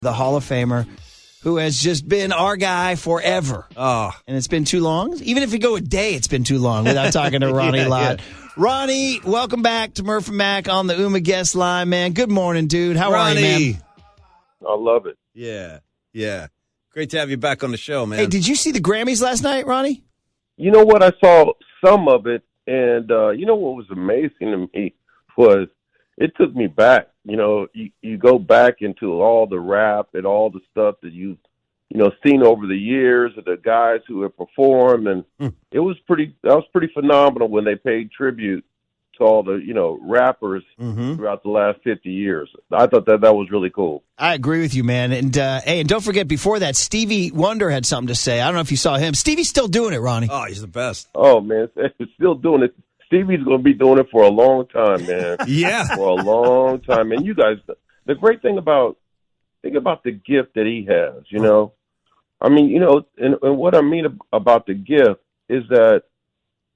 The Hall of Famer, who has just been our guy forever. Oh. And it's been too long. Even if we go a day, it's been too long without talking to Ronnie Lott. Yeah. Ronnie, welcome back to Murph and Mac on the UMA guest line, man. Good morning, dude. How are you, man? I love it. Yeah. Great to have you back on the show, man. Hey, did you see the Grammys last night, Ronnie? You know what? I saw some of it, and you know what was amazing to me was it took me back. You know, you go back into all the rap and all the stuff that you've, seen over the years of the guys who have performed, and that was pretty phenomenal when they paid tribute to all the, rappers throughout the last 50 years. I thought that was really cool. I agree with you, man. And hey, and don't forget, before that, Stevie Wonder had something to say. I don't know if you saw him. Stevie's still doing it, Ronnie. Oh, he's the best. Oh, man, he's still doing it. Stevie's going to be doing it for a long time, man. Yeah. For a long time. And you guys, the great thing think about the gift that he has, I mean, and what I mean about the gift is that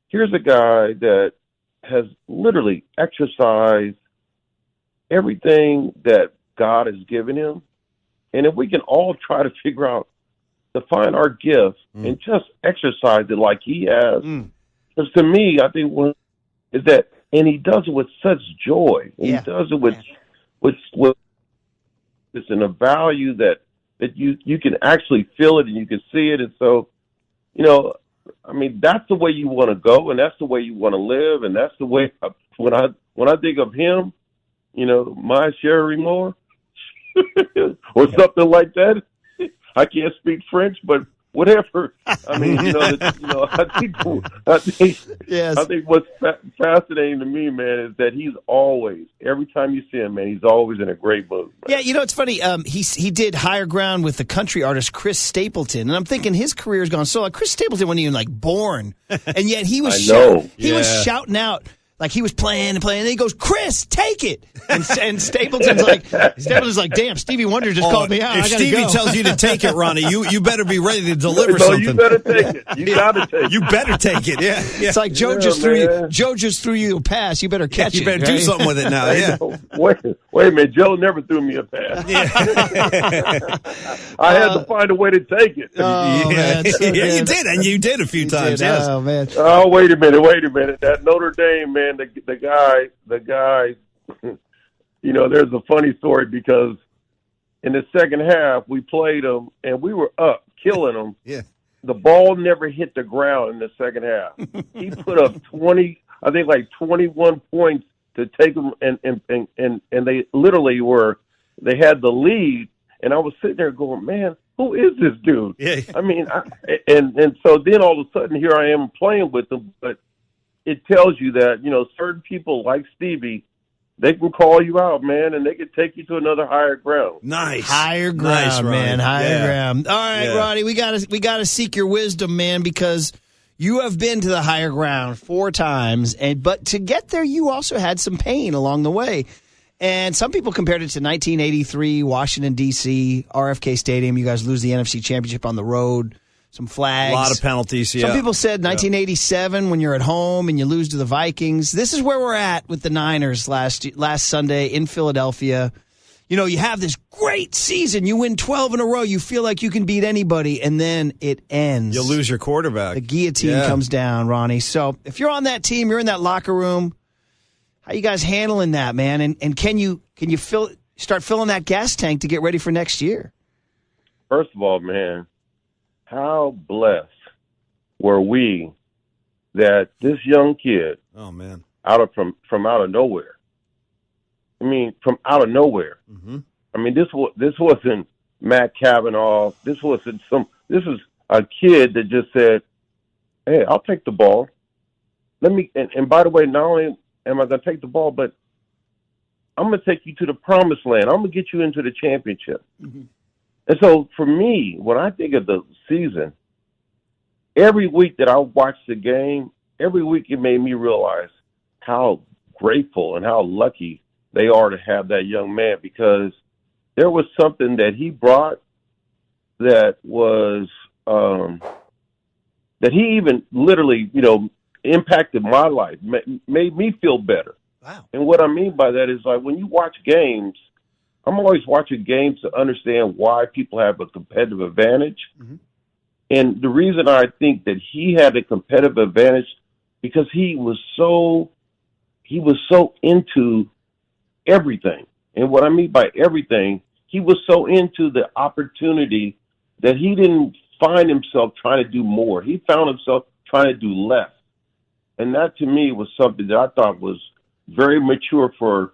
here's a guy that has literally exercised everything that God has given him. And if we can all try to figure out to find our gifts and just exercise it like he has, because to me, I think is that, and he does it with such joy. And he does it with it's in a value that you can actually feel it and you can see it. And so, I mean, that's the way you want to go, and that's the way you want to live, and that's the way when I think of him, my Sherry Moore or something like that. I can't speak French, but whatever. I mean, I think what's fascinating to me, man, is that he's always, every time you see him, man, he's always in a great mood. Man. Yeah, it's funny. He did Higher Ground with the country artist Chris Stapleton, and I'm thinking his career's gone so. Like Chris Stapleton wasn't even born, and yet he was was shouting out. Like he was playing, and then he goes, "Chris, take it!" And Stapleton's like, "Damn, Stevie Wonder just called me out. If Stevie tells you to take it, Ronnie, you better be ready to deliver something. You better take it. You gotta take it. You better take it. Yeah. It's like Joe just threw you a pass. You better catch it. You better do something with it now. Yeah. Wait a minute. Joe never threw me a pass. Yeah. I had to find a way to take it. Oh, man, so you did, and you did a few times. Yes. Oh man. Oh, wait a minute. That Notre Dame man. The guy, there's a funny story because in the second half we played them and we were up, killing them. Yeah. The ball never hit the ground in the second half. He put up 21 points to take them, and they literally they had the lead, and I was sitting there going, man, who is this dude? Yeah. I mean, and so then all of a sudden here I am playing with them, but it tells you that, certain people like Stevie, they can call you out, man, and they can take you to another higher ground. Nice. Higher ground, nice, man. Higher ground. All right, Yeah. Ronnie, we gotta seek your wisdom, man, because you have been to the higher ground 4 times, but to get there, you also had some pain along the way. And some people compared it to 1983, Washington, D.C., RFK Stadium. You guys lose the NFC Championship on the road. Some flags. A lot of penalties, Some people said 1987 when you're at home and you lose to the Vikings. This is where we're at with the Niners last Sunday in Philadelphia. You have this great season. You win 12 in a row. You feel like you can beat anybody, and then it ends. You lose your quarterback. The guillotine comes down, Ronnie. So if you're on that team, you're in that locker room, how you guys handling that, man? And can you start filling that gas tank to get ready for next year? First of all, man, how blessed were we that this young kid, from out of nowhere. I mean, from out of nowhere. Mm-hmm. I mean, this wasn't Matt Cavanaugh. This is a kid that just said, "Hey, I'll take the ball. And by the way, not only am I going to take the ball, but I'm going to take you to the promised land. I'm going to get you into the championship." Mm-hmm. And so for me, when I think of the season, every week that I watched the game, every week it made me realize how grateful and how lucky they are to have that young man, because there was something that he brought that was that he even literally, impacted my life, made me feel better. Wow. And what I mean by that is, like, when you watch games, I'm always watching games to understand why people have a competitive advantage. Mm-hmm. And the reason I think that he had a competitive advantage because he was so into everything. And what I mean by everything, he was so into the opportunity that he didn't find himself trying to do more. He found himself trying to do less. And that to me was something that I thought was very mature for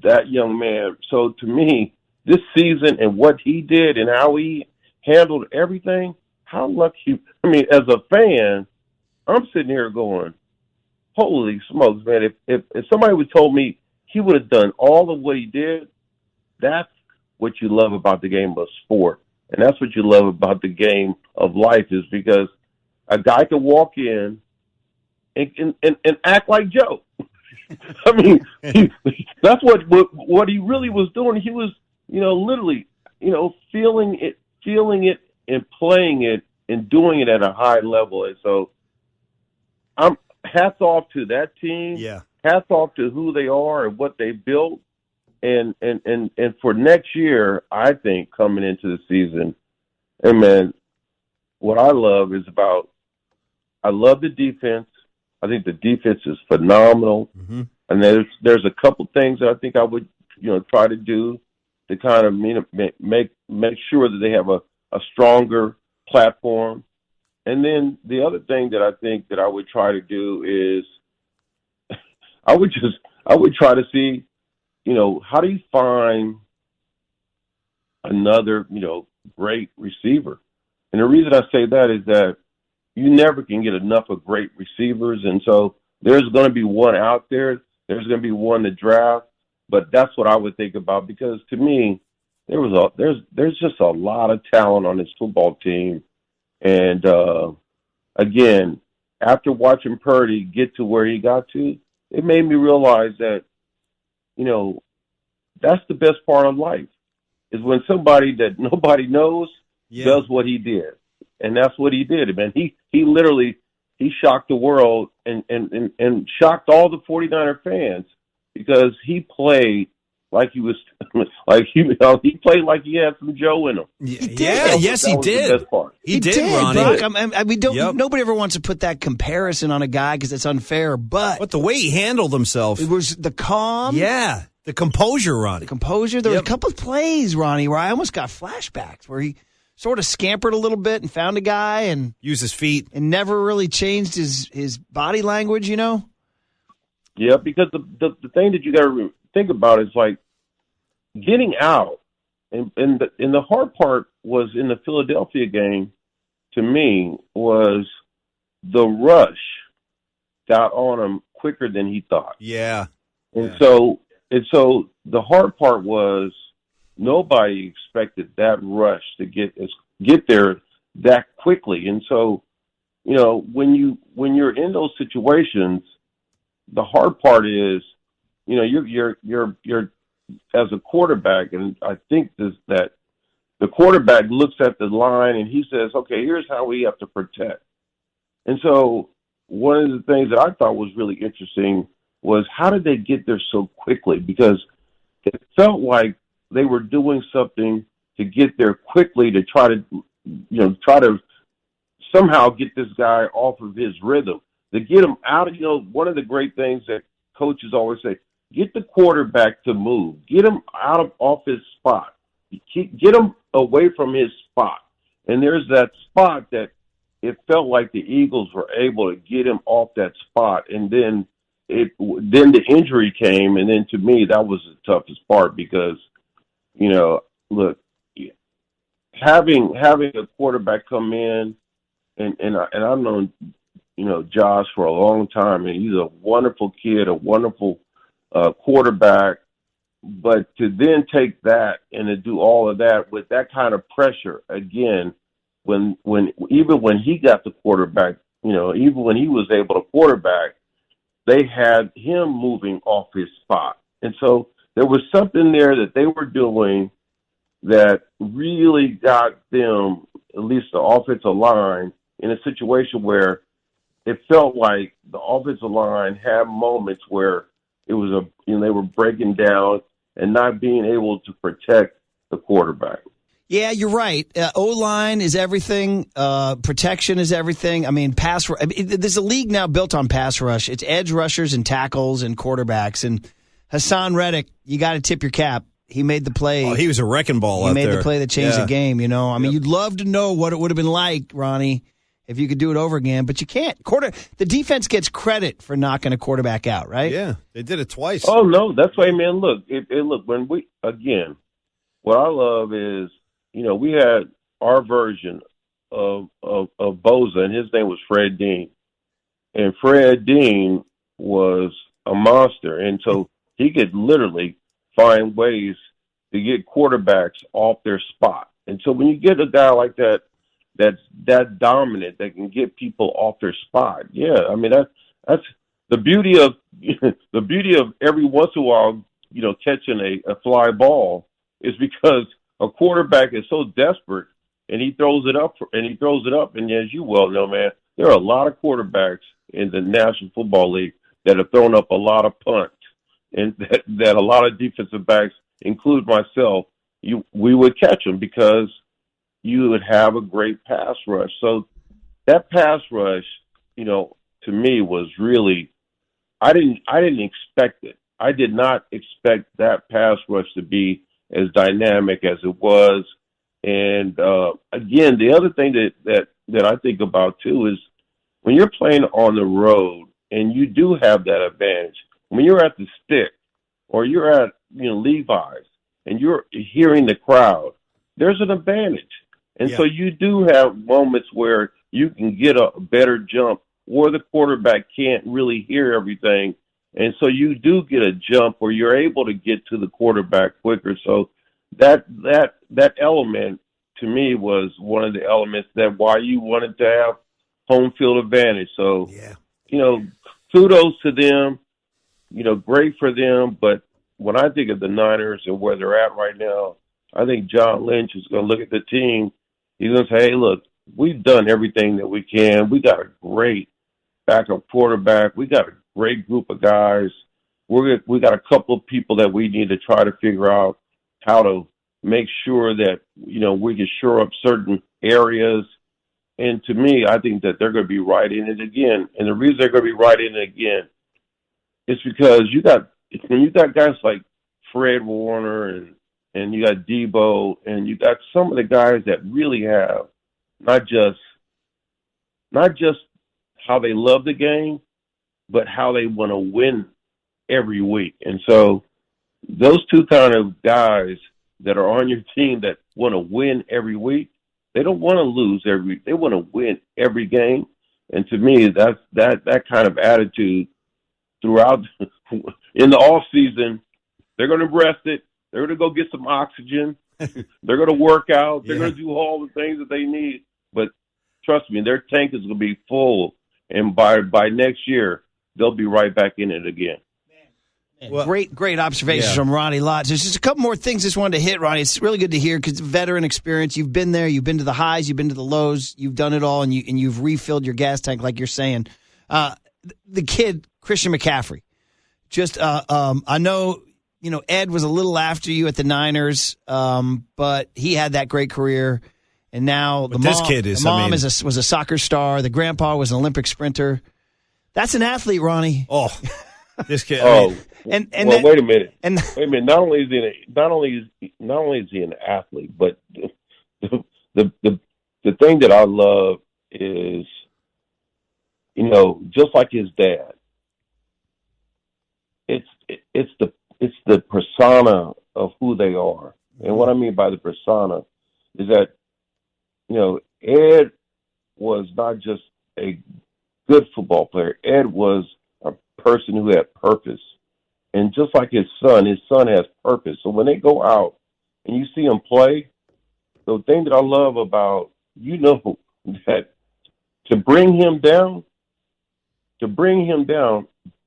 that young man. So to me, this season and what he did and how he handled everything, how lucky. I mean, as a fan, I'm sitting here going, holy smokes, man. If somebody would told me he would have done all of what he did, that's what you love about the game of sport. And that's what you love about the game of life is because a guy can walk in and act like Joe. I mean, that's what he really was doing. He was, literally, feeling it and playing it and doing it at a high level. And so I'm hats off to that team. Yeah. Hats off to who they are and what they built. And for next year, I think coming into the season, and man, what I love is I love the defense. I think the defense is phenomenal. Mm-hmm. And there's a couple things that I think I would, try to do to kind of make sure that they have a stronger platform. And then the other thing that I think that I would try to do is I would try to see, how do you find another, great receiver? And the reason I say that is that you never can get enough of great receivers. And so there's going to be one out there. There's going to be one to draft. But that's what I would think about because to me, there's just a lot of talent on this football team. And, again, after watching Purdy get to where he got to, it made me realize that, that's the best part of life is when somebody that nobody knows does what he did. And that's what he did. Man, he literally shocked the world and shocked all the 49er fans because he played like he was he played like he had some Joe in him. He did. He did. The best part. He did, Ronnie. Brock, nobody ever wants to put that comparison on a guy because it's unfair. But the way he handled himself, it was the calm. Yeah, the composure, Ronnie. The composure. There were a couple of plays, Ronnie, where I almost got flashbacks where he sort of scampered a little bit and found a guy and used his feet and never really changed his body language. Yeah, because the thing that you got to think about is like getting out, and the hard part was in the Philadelphia game. To me, was the rush got on him quicker than he thought. Yeah, and so the hard part was nobody expected that rush to get there that quickly, and so when you're in those situations, the hard part is you're as a quarterback, and I think that the quarterback looks at the line and he says, okay, here's how we have to protect. And so one of the things that I thought was really interesting was how did they get there so quickly? Because it felt like they were doing something to get there quickly to try to somehow get this guy off of his rhythm, to get him out of, one of the great things that coaches always say, get the quarterback to move, get him off his spot, get him away from his spot. And there's that spot that it felt like the Eagles were able to get him off that spot. And then the injury came. And then to me, that was the toughest part because, look, having a quarterback come in and I've known, Josh for a long time, and he's a wonderful kid, a wonderful quarterback. But to then take that and to do all of that with that kind of pressure again, even when he got the quarterback, even when he was able to quarterback, they had him moving off his spot. And so there was something there that they were doing that really got them, at least the offensive line, in a situation where it felt like the offensive line had moments where it was they were breaking down and not being able to protect the quarterback. Yeah, you're right. O-line is everything. Protection is everything. I mean, there's a league now built on pass rush. It's edge rushers and tackles and quarterbacks. And Hassan Reddick, you got to tip your cap. He made the play. Oh, he was a wrecking ball out there. He made the play that changed the game, you know. I mean, you'd love to know what it would have been like, Ronnie, if you could do it over again, but you can't. The defense gets credit for knocking a quarterback out, right? Yeah, they did it twice. Oh, no, that's why, man, look, when what I love is, you know, we had our version of Boza, and his name was Fred Dean. And Fred Dean was a monster, and so he could literally find ways to get quarterbacks off their spot. And so when you get a guy like that, that's that dominant, that can get people off their spot, yeah, I mean that's the beauty of every once in a while, you know, catching a fly ball is because a quarterback is so desperate and he throws it up, and as you well know, man, there are a lot of quarterbacks in the National Football League that have thrown up a lot of punts, and that a lot of defensive backs, include myself, we would catch them because you would have a great pass rush. So that pass rush, you know, to me was really, I didn't expect it. I did not expect that pass rush to be as dynamic as it was. And again, the other thing that I think about too is when you're playing on the road and you do have that advantage, when you're at the stick or you're at, you know, Levi's and you're hearing the crowd, there's an advantage. And so you do have moments where you can get a better jump, or the quarterback can't really hear everything. And so you do get a jump where you're able to get to the quarterback quicker. So that element to me was one of the elements that why you wanted to have home field advantage. So, you know, kudos to them, you know, great for them. But when I think of the Niners and where they're at right now, I think John Lynch is going to look at the team. He's going to say, hey, look, we've done everything that we can. We got a great backup quarterback. We got a great group of guys. We got a couple of people that we need to try to figure out how to make sure that, you know, we can shore up certain areas. And to me, I think that they're going to be right in it again. And the reason they're going to be right in it again is because when you got guys like Fred Warner and you got Debo, and you got some of the guys that really have not just how they love the game, but how they want to win every week. And so those two kind of guys that are on your team that want to win every week, they don't want to lose they want to win every game. And to me, that's that kind of attitude throughout in the off season. They're going to rest it. They're going to go get some oxygen. They're going to work out. They're going to do all the things that they need. But trust me, their tank is going to be full. And by next year, they'll be right back in it again. Well, great observations from Ronnie Lott. There's just a couple more things I just wanted to hit, Ronnie. It's really good to hear because veteran experience. You've been there. You've been to the highs. You've been to the lows. You've done it all, and you've refilled your gas tank, like you're saying. The kid, Christian McCaffrey. Just I know, you know, Ed was a little after you at the Niners, but he had that great career. And now the mom was a soccer star. The grandpa was an Olympic sprinter. That's an athlete, Ronnie. Oh, this kid. Wait a minute. Wait a minute. Not only is he an athlete, but the thing that I love is, you know, just like his dad, it's the persona of who they are. And what I mean by the persona is that, you know, Ed was not just a good football player. Ed was a person who had purpose. And just like his son has purpose. So when they go out and you see him play, the thing that I love about, you know, that to bring him down,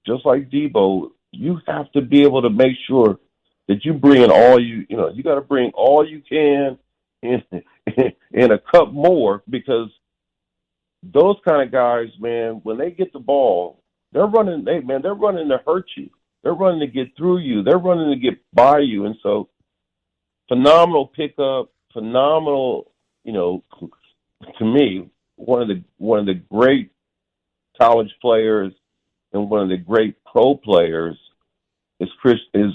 just like Debo, you have to be able to make sure that you bring in you got to bring all you can and a cup more, because those kind of guys, man, when they get the ball, they're running to hurt you. They're running to get through you. They're running to get by you. And so, phenomenal pickup, phenomenal, to me, one of the great college players and one of the great pro players is Christian.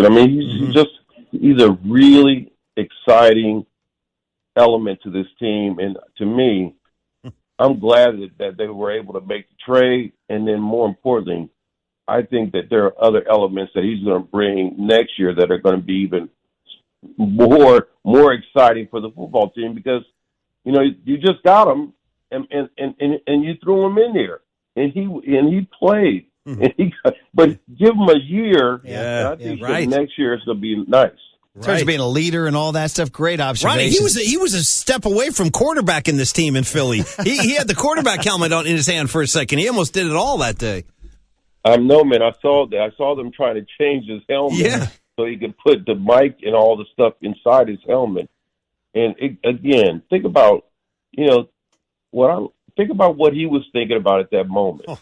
I mean, he's a really exciting element to this team, and to me, I'm glad that they were able to make the trade. And then, more importantly, I think that there are other elements that he's going to bring next year that are going to be even more exciting for the football team, because you just got him and you threw him in there and he played. Mm-hmm. But give him a year. Yeah, and I think that next year it's going to be nice. In terms of being a leader and all that stuff, great observation. Ronnie, he was a step away from quarterback in this team in Philly. He had the quarterback helmet in his hand for a second. He almost did it all that day. I know, man. I saw that. I saw them trying to change his helmet so he could put the mic and all the stuff inside his helmet. And again, think about what he was thinking about at that moment. Oh.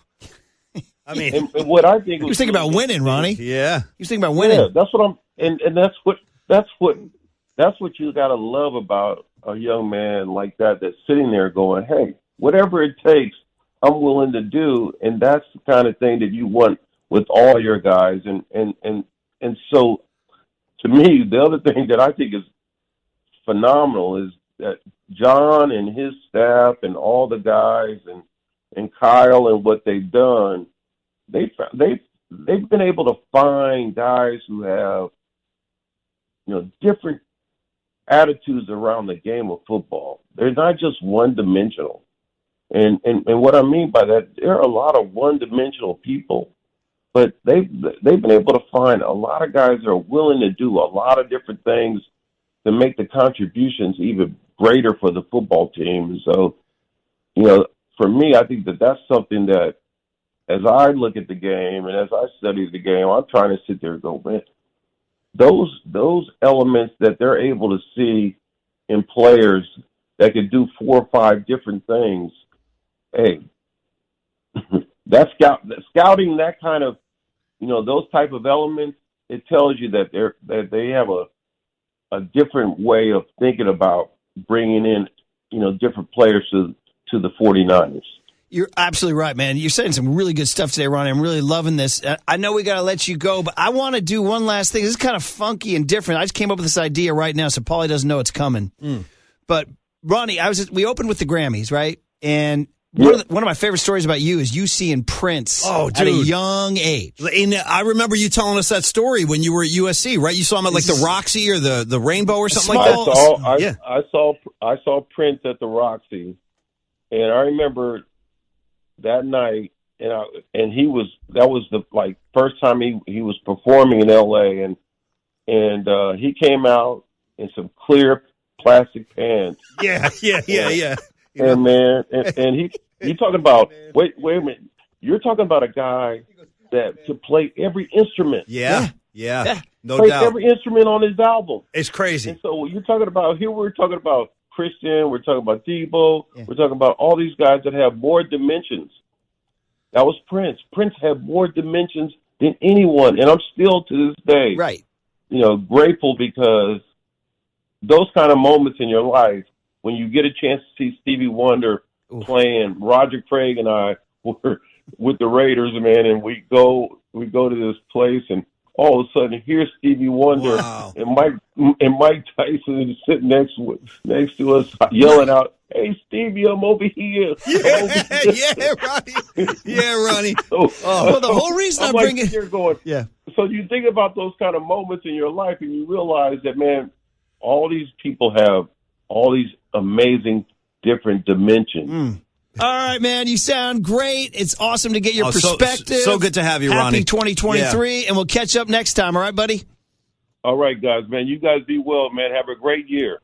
I mean, and what I think he was thinking about winning, Ronnie. Yeah, he was thinking about winning. Yeah, that's what I'm. And that's what you got to love about a young man like that, that's sitting there going, hey, whatever it takes, I'm willing to do. And that's the kind of thing that you want with all your guys. And so, to me, the other thing that I think is phenomenal is that John and his staff and all the guys and Kyle and what they've done, they've been able to find guys who have different attitudes around the game of football. They're not just one-dimensional. And what I mean by that, there are a lot of one-dimensional people, but they've been able to find a lot of guys that are willing to do a lot of different things to make the contributions even greater for the football team. So, for me, I think that that's something that, as I look at the game and as I study the game, I'm trying to sit there and go, man, those elements that they're able to see in players that can do 4 or 5 different things, hey, that's scouting that kind of, those type of elements. It tells you that they have a different way of thinking about bringing in, different players to the 49ers. You're absolutely right, man. You're saying some really good stuff today, Ronnie. I'm really loving this. I know we got to let you go, but I want to do one last thing. This is kind of funky and different. I just came up with this idea right now, so Paulie doesn't know it's coming. But, Ronnie, we opened with the Grammys, right? And one of my favorite stories about you is you seeing Prince at a young age. And I remember you telling us that story when you were at USC, right? You saw him at like the Roxy or the Rainbow or something like that. I saw Prince at the Roxy, and I remember that night, and that was the first time he was performing in LA, and he came out in some clear plastic pants. Yeah. And man, and he talking about wait a minute, you're talking about a guy that could play every instrument. Yeah. No play doubt. Every instrument on his album. It's crazy. And so you're talking about here. We're talking about Christian. We're talking about Debo. Yeah. We're talking about all these guys that have more dimensions. That was Prince. Prince had more dimensions than anyone, and I'm still to this day, grateful, because those kind of moments in your life, when you get a chance to see Stevie Wonder playing, Roger Craig and I were with the Raiders, man, and we go to this place, and all of a sudden here's Stevie Wonder, and Mike Tyson is sitting next to us yelling out, "Hey Stevie, I'm over here." Ronnie. Well, the whole reason I'm bringing here going, So you think about those kind of moments in your life, and you realize that, man, all these people have all these amazing different dimensions. All right, man, you sound great. It's awesome to get your perspective. So good to have you, Ronnie. Happy 2023, and we'll catch up next time. All right, buddy? All right, guys, man. You guys be well, man. Have a great year.